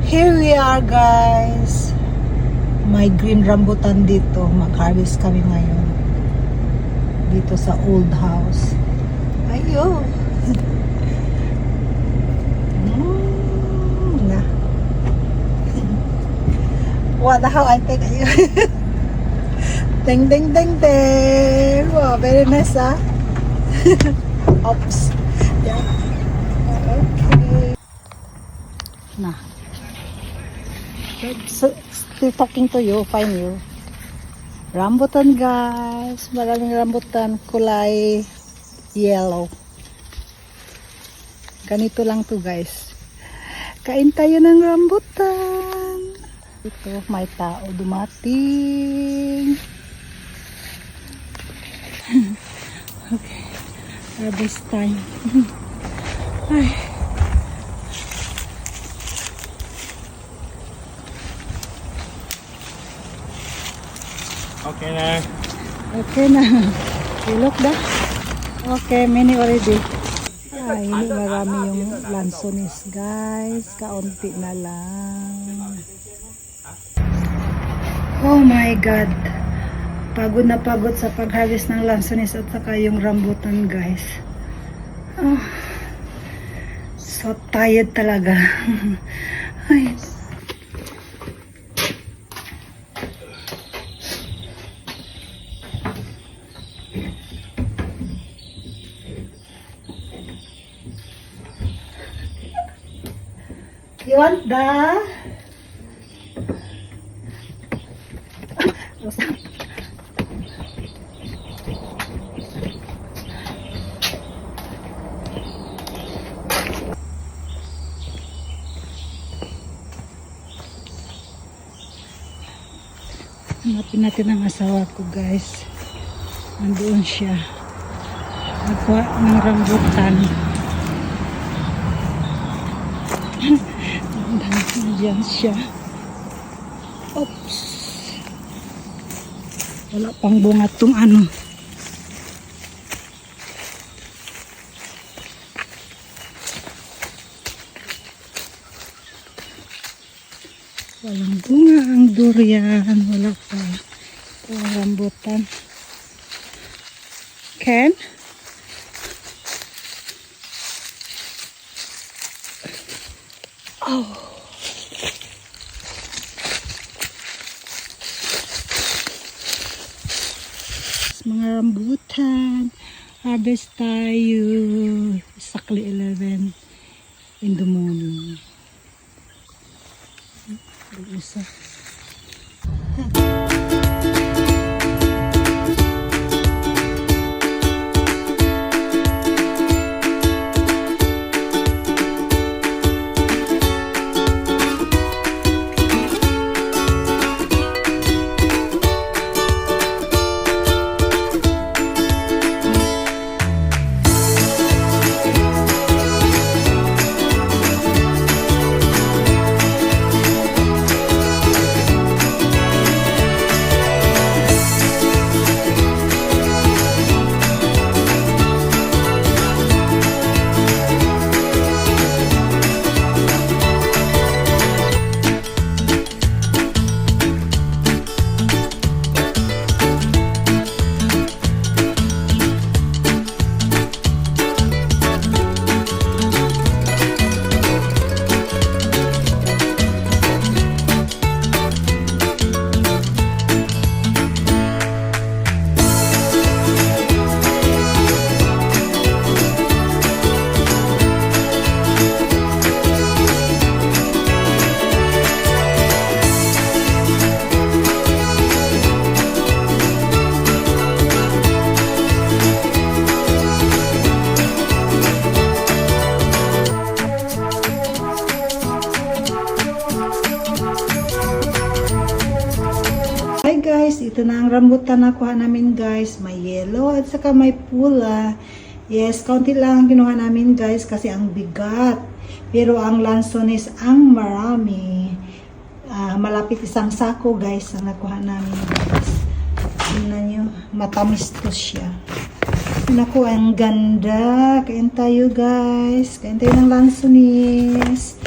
Here we are, guys. May green rambutan dito. Mag-harvest kami ngayon. Dito sa old house. Ayo. Na. What the hell I think ayo. Ding ding ding ding. Wow, very nice, ah. Oops. Yeah. Okay. Nah. So, still talking to you, find you. Rambutan, guys. Maraming rambutan, kulay yellow. Ganito lang to, guys. Kain tayo ng rambutan. Ito, may tao dumating. Okay. Harvest time. Ay. Okay na. Okay na. You look that? Okay, many already. Ay, hindi marami yung lansones, guys. Kaunti na lang. Oh my God. Pagod na pagod sa pag-harvest ng lansones at saka yung rambutan, guys. Oh, so tired talaga. Ay. You want the? Hanapin natin ang asawa ko, guys. Nandoon siya. Nagkuha ng rambutan. Nandiyan siya. Oops. Wala pang bunga tong ano. Walang bunga ang durian. Wala pa. Ito ang rambutan. Ken? Oh. Mga rambutan. Harvest tayo. Exactly 11 in the morning. Isa. Hi guys, ito na ang rambutan na kuha namin, guys. May yellow at saka may pula. Yes, kaunti lang ang kinuha namin, guys, kasi ang bigat. Pero ang lansones ang marami. Malapit isang sako, guys, ang nakuha namin, guys. Tingnan nyo, matamis to siya. Naku, ang ganda. Kain tayo, guys. Kain tayo ng lansones.